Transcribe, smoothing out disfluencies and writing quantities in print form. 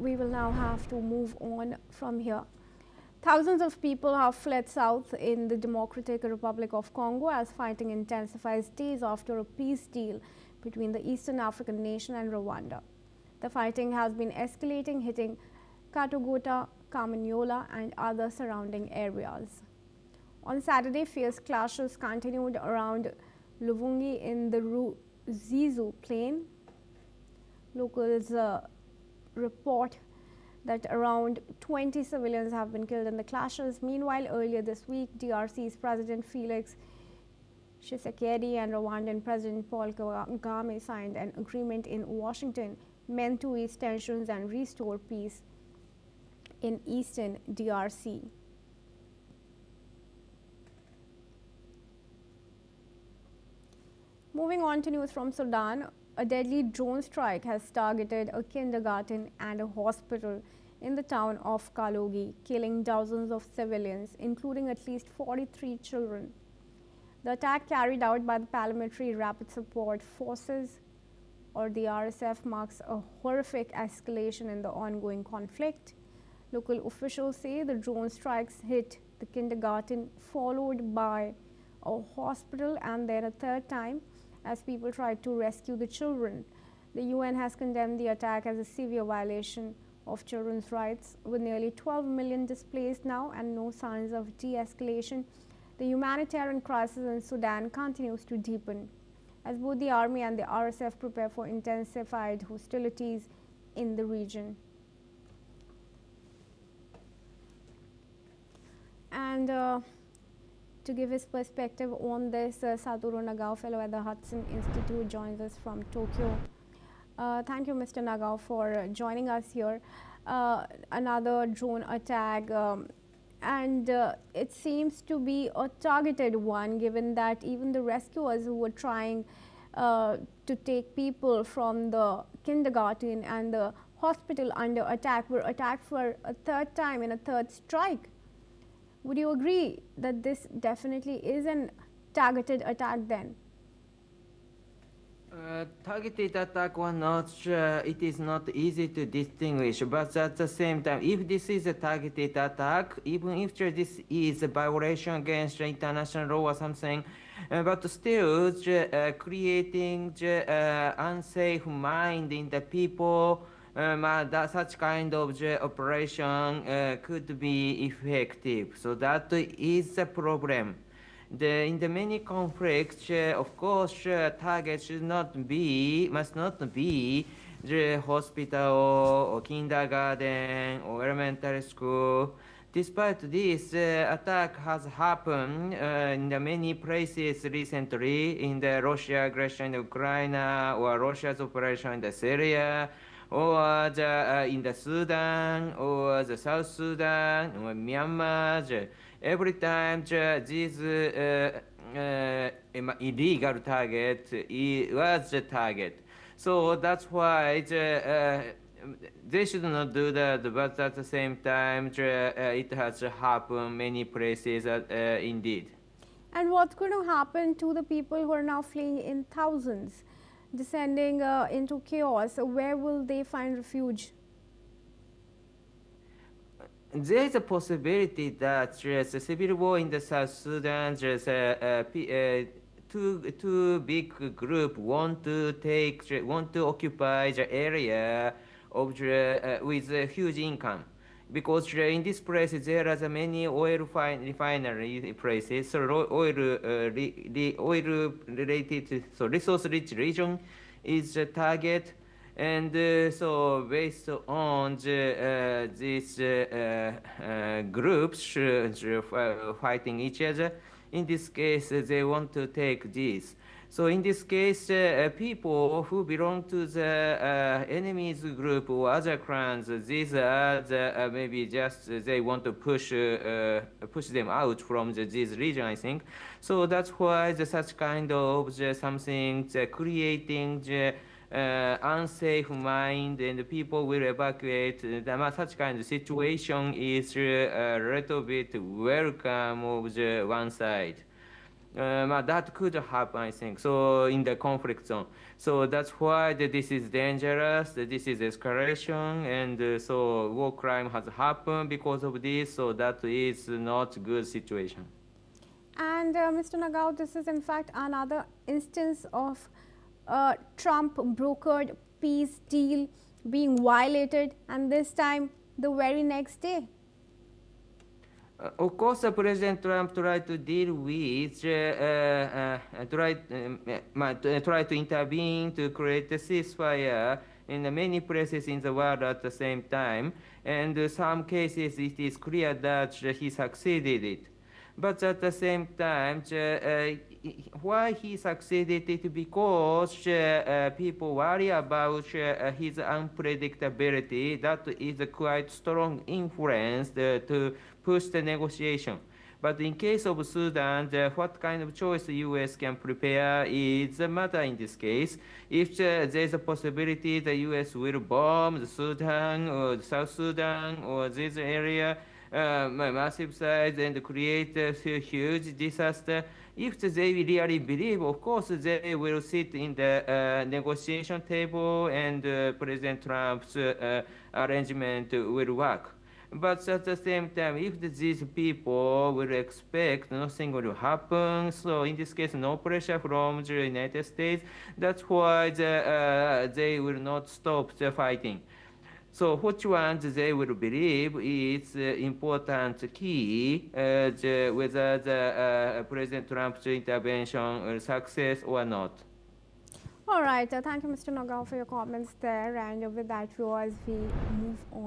we will now have to move on from here. Thousands of people have fled south in the Democratic Republic of Congo as fighting intensifies days after a peace deal between the Eastern African nation and Rwanda. The fighting has been escalating, hitting Katogota, Kamanyola and other surrounding areas. On Saturday, fierce clashes continued around Luvungi in the Ruzizi plain. Locals report that around 20 civilians have been killed in the clashes. Meanwhile, earlier this week, DRC's President Felix Tshisekedi and Rwandan President Paul Kagame signed an agreement in Washington meant to ease tensions and restore peace in eastern DRC. Moving on to news from Sudan, a deadly drone strike has targeted a kindergarten and a hospital in the town of Kalogi, killing dozens of civilians, including at least 43 children. The attack, carried out by the Paramilitary Rapid Support Forces, or the RSF, marks a horrific escalation in the ongoing conflict. Local officials say the drone strikes hit the kindergarten, followed by a hospital, and then a third time as people tried to rescue the children. The UN has condemned the attack as a severe violation of children's rights. With nearly 12 million displaced now and no signs of de-escalation, the humanitarian crisis in Sudan continues to deepen as both the army and the RSF prepare for intensified hostilities in the region. And to give his perspective on this, Satoru Nagao, fellow at the Hudson Institute, joins us from Tokyo. Thank you, Mr. Nagao, for joining us here. Another drone attack, and it seems to be a targeted one, given that even the rescuers who were trying to take people from the kindergarten and the hospital under attack were attacked for a third time in a third strike. Would you agree that this definitely is a targeted attack then? Targeted attack or not, it is not easy to distinguish, but at the same time, if this is a targeted attack, even if this is a violation against international law or something, but still creating unsafe mind in the people, that such kind of operation could be effective. So that is the problem. In the many conflicts, of course, target must not be the hospital or kindergarten or elementary school. Despite this, attack has happened in the many places recently, in the Russia aggression in Ukraine, or Russia's operation in the Syria, or in the Sudan, or the South Sudan, or Myanmar. Every time this illegal target was the target. So that's why they should not do that, but at the same time, it has happened many places indeed. And what's going to happen to the people who are now fleeing in thousands, descending into chaos? Where will they find refuge? There is a possibility that there's a civil war in the South Sudan. There's two big group want to occupy the area of with a huge income, because in this place there are many oil refinery places. So oil related, so resource rich region is the target. And so based on these groups fighting each other, in this case they want to take this. So in this case, people who belong to the enemies group or other clans, these are maybe just they want to push them out from this region, I think. So that's why such kind of something creating unsafe mind, and people will evacuate. Such kind of situation is a little bit welcome of the one side. that could happen, I think, so in the conflict zone. So that's why this is dangerous, this is escalation, and so war crime has happened because of this, so that is not a good situation. And Mr. Nagao, this is in fact another instance of Trump brokered peace deal being violated, and this time the very next day. Of course, President Trump tried to deal with, try to intervene to create a ceasefire in many places in the world at the same time. And in some cases, it is clear that he succeeded it. But at the same time, why he succeeded it because people worry about his unpredictability. That is a quite strong influence to push the negotiation. But in case of Sudan, what kind of choice the U.S. can prepare is a matter in this case. If there's a possibility the U.S. will bomb the Sudan or South Sudan or this area, massive size and create a huge disaster. If they really believe, of course, they will sit in the negotiation table and President Trump's arrangement will work. But at the same time, if these people will expect nothing will happen, so in this case, no pressure from the United States, that's why they will not stop the fighting. So which ones they will believe is important key whether the President Trump's intervention will success or not. All right, thank you, Mr. Nagao, for your comments there. And with that, viewers, we move on.